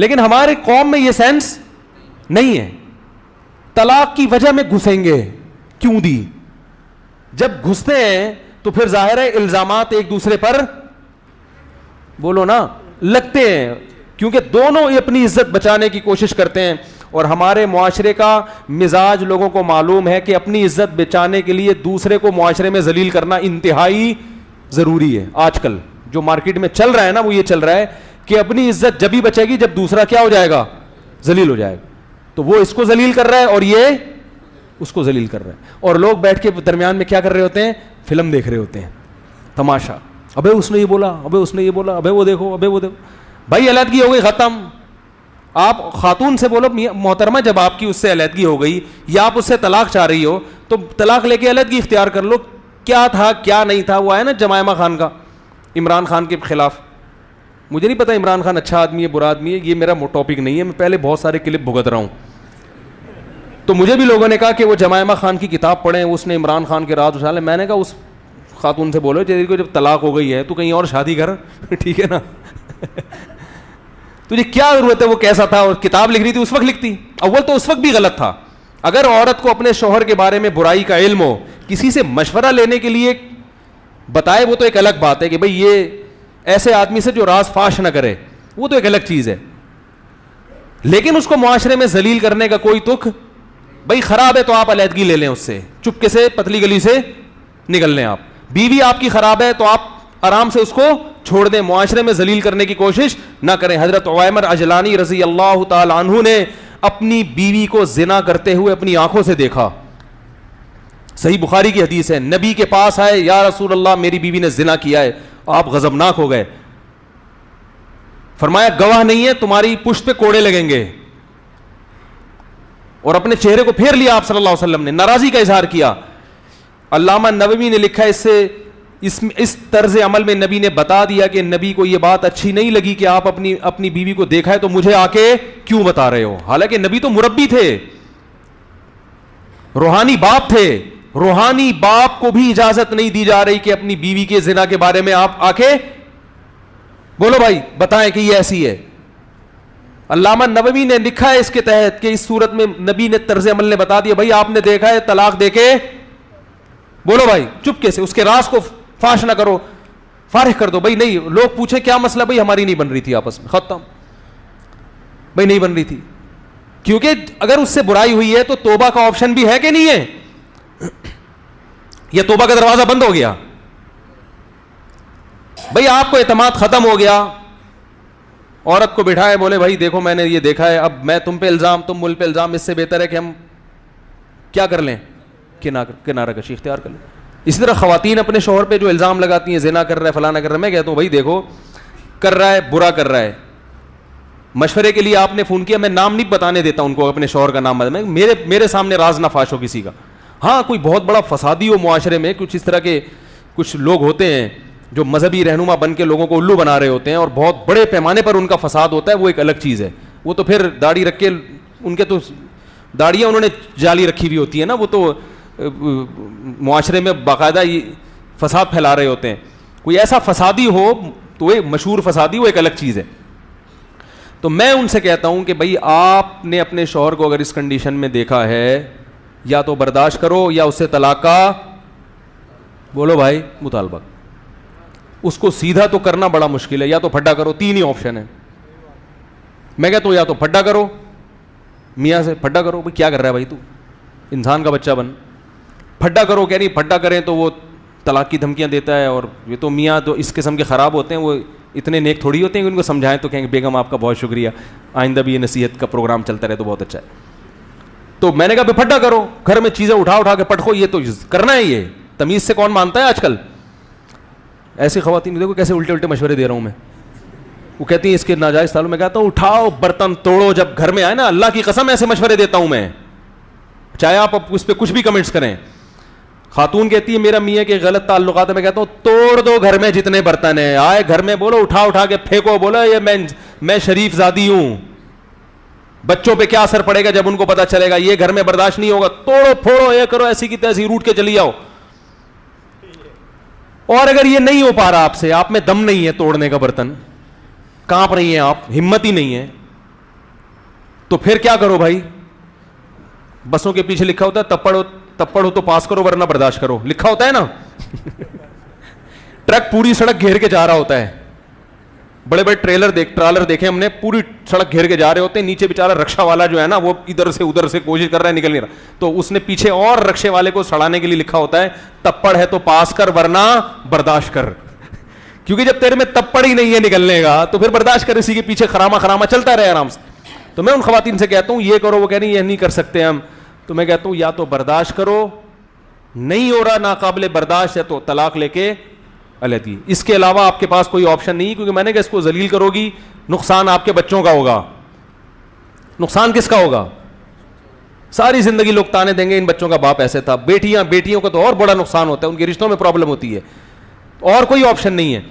لیکن ہمارے قوم میں یہ سینس نہیں ہے. طلاق کی وجہ میں گھسیں گے, کیوں دی؟ جب گھستے ہیں تو پھر ظاہر ہے الزامات ایک دوسرے پر بولو نا لگتے ہیں, کیونکہ دونوں اپنی عزت بچانے کی کوشش کرتے ہیں. اور ہمارے معاشرے کا مزاج لوگوں کو معلوم ہے کہ اپنی عزت بچانے کے لیے دوسرے کو معاشرے میں ذلیل کرنا انتہائی ضروری ہے. آج کل جو مارکیٹ میں چل رہا ہے نا وہ یہ چل رہا ہے کہ اپنی عزت جب ہی بچے گی جب دوسرا کیا ہو جائے گا, ذلیل ہو جائے گا. تو وہ اس کو ذلیل کر رہا ہے اور یہ اس کو ذلیل کر رہا ہے, اور لوگ بیٹھ کے درمیان میں کیا کر رہے ہوتے ہیں, فلم دیکھ رہے ہوتے ہیں, تماشا. ابے اس نے یہ بولا, ابے اس نے یہ بولا, ابے وہ دیکھو, ابے وہ دیکھو. بھائی علیحدگی ہو گئی, ختم. آپ خاتون سے بولو محترمہ جب آپ کی اس سے علیحدگی ہو گئی یا آپ اس سے طلاق چاہ رہی ہو تو طلاق لے کے علیحدگی اختیار کر لو. کیا تھا کیا نہیں تھا, وہ ہے نا جمائمہ خان کا عمران خان کے خلاف. مجھے نہیں پتا عمران خان اچھا آدمی ہے برا آدمی ہے, یہ میرا ٹاپک نہیں ہے, میں پہلے بہت سارے کلپ بھگت رہا ہوں. تو مجھے بھی لوگوں نے کہا کہ وہ جمائمہ خان کی کتاب پڑھیں, اس نے عمران خان کے راز اچھالے. میں نے کہا اس خاتون سے بولو تیری کو جب طلاق ہو گئی ہے تو کہیں اور شادی کر, ٹھیک ہے نا. تجھے کیا ضرورت ہے, وہ کیسا تھا اور کتاب لکھ رہی تھی اس وقت لکھتی. اول تو اس وقت بھی غلط تھا. اگر عورت کو اپنے شوہر کے بارے میں برائی کا علم ہو, کسی سے مشورہ لینے کے لیے بتائے, وہ تو ایک الگ بات ہے کہ بھئی یہ ایسے آدمی سے جو راز فاش نہ کرے, وہ تو ایک الگ چیز ہے. لیکن اس کو معاشرے میں ذلیل کرنے کا کوئی تک, بھئی خراب ہے تو آپ علیحدگی لے لیں اس سے, چپکے سے پتلی گلی سے نکل لیں. آپ بیوی آپ کی خراب ہے تو آپ آرام سے اس کو چھوڑ دیں, معاشرے میں ذلیل کرنے کی کوشش نہ کریں. حضرت عویمر اجلانی رضی اللہ تعالی عنہ نے اپنی بیوی کو زنا کرتے ہوئے اپنی آنکھوں سے دیکھا. صحیح بخاری کی حدیث ہے, نبی کے پاس آئے, یا رسول اللہ میری بیوی نے زنا کیا ہے. آپ غضبناک ہو گئے, فرمایا گواہ نہیں ہے, تمہاری پشت پہ کوڑے لگیں گے. اور اپنے چہرے کو پھیر لیا آپ صلی اللہ علیہ وسلم نے, ناراضی کا اظہار کیا. علامہ نووی نے لکھا اس سے اس طرز عمل میں نبی نے بتا دیا کہ نبی کو یہ بات اچھی نہیں لگی کہ آپ اپنی بیوی کو دیکھا ہے تو مجھے آ کے کیوں بتا رہے ہو. حالانکہ نبی تو مربی تھے, روحانی باپ تھے. روحانی باپ کو بھی اجازت نہیں دی جا رہی کہ اپنی بیوی کے زنا کے بارے میں آپ آ کے بولو بھائی بتائیں کہ یہ ایسی ہے. علامہ نووی نے لکھا ہے اس کے تحت کہ اس صورت میں نبی نے طرز عمل نے بتا دیا, بھائی آپ نے دیکھا ہے طلاق دے کے بولو بھائی چپکے سے اس کے راز کو فاش نہ کرو, فارغ کر دو. بھائی نہیں, لوگ پوچھیں کیا مسئلہ, بھائی ہماری نہیں بن رہی تھی آپس میں, ختم. بھائی نہیں بن رہی تھی, کیونکہ اگر اس سے برائی ہوئی ہے تو توبہ کا آپشن بھی ہے کہ نہیں ہے, یا توبہ کا دروازہ بند ہو گیا. بھائی آپ کو اعتماد ختم ہو گیا, عورت کو بٹھائے, بولے بھائی دیکھو میں نے یہ دیکھا ہے, اب میں تم پہ الزام تم مل پہ الزام, اس سے بہتر ہے کہ ہم کیا کر لیں, کنارہ کشی اختیار کر لیں. اسی طرح خواتین اپنے شوہر پہ جو الزام لگاتی ہیں زنا کر رہا ہے فلانا کر رہا ہے, میں کہتا ہوں بھائی دیکھو کر رہا ہے برا کر رہا ہے, مشورے کے لیے آپ نے فون کیا, میں نام نہیں بتانے دیتا ان کو, اپنے شوہر کا نام بتا, میرے سامنے راز نہ فاش ہو کسی کا. ہاں کوئی بہت بڑا فسادی ہو معاشرے میں, کچھ اس طرح کے کچھ لوگ ہوتے ہیں جو مذہبی رہنما بن کے لوگوں کو الو بنا رہے ہوتے ہیں اور بہت بڑے پیمانے پر ان کا فساد ہوتا ہے, وہ ایک الگ چیز ہے. وہ تو پھر داڑھی رکھ کے, ان کے تو داڑیاں انہوں نے جالی رکھی ہوئی ہوتی ہے نا, وہ تو معاشرے میں باقاعدہ فساد پھیلا رہے ہوتے ہیں. کوئی ایسا فسادی ہو تو وہ مشہور فسادی, وہ ایک الگ چیز ہے. تو میں ان سے کہتا ہوں کہ بھائی آپ نے اپنے شوہر کو اگر اس کنڈیشن میں دیکھا ہے, یا تو برداشت کرو یا اس سے طلاق کا بولو بھائی مطالبہ. اس کو سیدھا تو کرنا بڑا مشکل ہے, یا تو پھڈا کرو, 3 ہی آپشن ہے. میں کہتا ہوں یا تو پھڈا کرو, میاں سے پھڈا کرو, بھائی کیا کر رہا ہے بھائی تو, انسان کا بچہ بن, پھڈا کرو. کہہ نہیں پھڈا کریں تو وہ طلاق کی دھمکیاں دیتا ہے, اور یہ تو میاں تو اس قسم کے خراب ہوتے ہیں, وہ اتنے نیک تھوڑی ہوتے ہیں کہ ان کو سمجھائیں تو کہیں گے بیگم آپ کا بہت شکریہ, آئندہ بھی یہ نصیحت کا پروگرام چلتا رہے تو بہت اچھا ہے. تو میں نے کہا پھڈا کرو, گھر میں چیزیں اٹھا کے پٹکو, یہ تو کرنا ہے, یہ تمیز سے کون مانتا ہے آج کل. ایسی خواتین دیکھو کیسے الٹے مشورے دے رہا ہوں میں. وہ کہتی ہیں اس کے ناجائز تعلق, میں کہتا ہوں اٹھاؤ برتن توڑو جب گھر میں آئے نا, اللہ کی قسم ایسے مشورے دیتا ہوں میں, چاہے آپ اس پہ کچھ بھی کمنٹس کریں. خاتون کہتی ہے میرا میاں کے غلط تعلقات ہے, میں کہتا ہوں توڑ دو گھر میں جتنے برتن ہیں, آئے گھر میں بولو اٹھا کے پھینکو, بولو یہ میں شریف زادی ہوں. بچوں پہ کیا اثر پڑے گا جب ان کو پتا چلے گا, یہ گھر میں برداشت نہیں ہوگا, توڑو پھوڑو, یہ کرو, ایسی کی تیسی روٹ کے چلی جاؤ. اور اگر یہ نہیں ہو پا رہا آپ سے, آپ میں دم نہیں ہے توڑنے کا برتن, کانپ رہی ہیں آپ, ہمت ہی نہیں ہے, تو پھر کیا کرو بھائی, بسوں کے پیچھے لکھا ہوتا ہے تپڑ ہو تو پاس کرو ورنہ برداشت کرو, لکھا ہوتا ہے نا. ٹرک پوری سڑک گھیر کے جا رہا ہوتا ہے, بڑے بڑے ٹرالر دیکھے ہم نے, پوری سڑک گھیر کے جا رہے ہوتے ہیں, نیچے بیچارہ رکشا والا جو ہے نا وہ ادھر سے کوشش کر رہا ہے, نکل نہیں رہا, تو اس نے پیچھے اور رکشے والے کو سڑانے کے لیے لکھا ہوتا ہے تپڑ ہے تو پاس کر ورنہ برداشت کر. کیونکہ جب تیرے میں تپڑ ہی نہیں ہے نکلنے کا تو پھر برداشت کر, اسی کے پیچھے خراما چلتا رہے آرام سے. تو میں ان خواتین سے کہتا ہوں یہ کرو, وہ کہہ رہی یہ نہیں کر سکتے ہم, تو میں کہتا ہوں یا تو برداشت کرو, نہیں ہو رہا ناقابل برداشت ہے تو طلاق لے کے علیحدگی. اس کے علاوہ آپ کے پاس کوئی آپشن نہیں, کیونکہ میں نے کہا اس کو ذلیل کرو گی, نقصان آپ کے بچوں کا ہوگا. نقصان کس کا ہوگا؟ ساری زندگی لوگ تانے دیں گے ان بچوں کا باپ ایسے تھا. بیٹیوں کا تو اور بڑا نقصان ہوتا ہے, ان کے رشتوں میں پرابلم ہوتی ہے, اور کوئی آپشن نہیں ہے.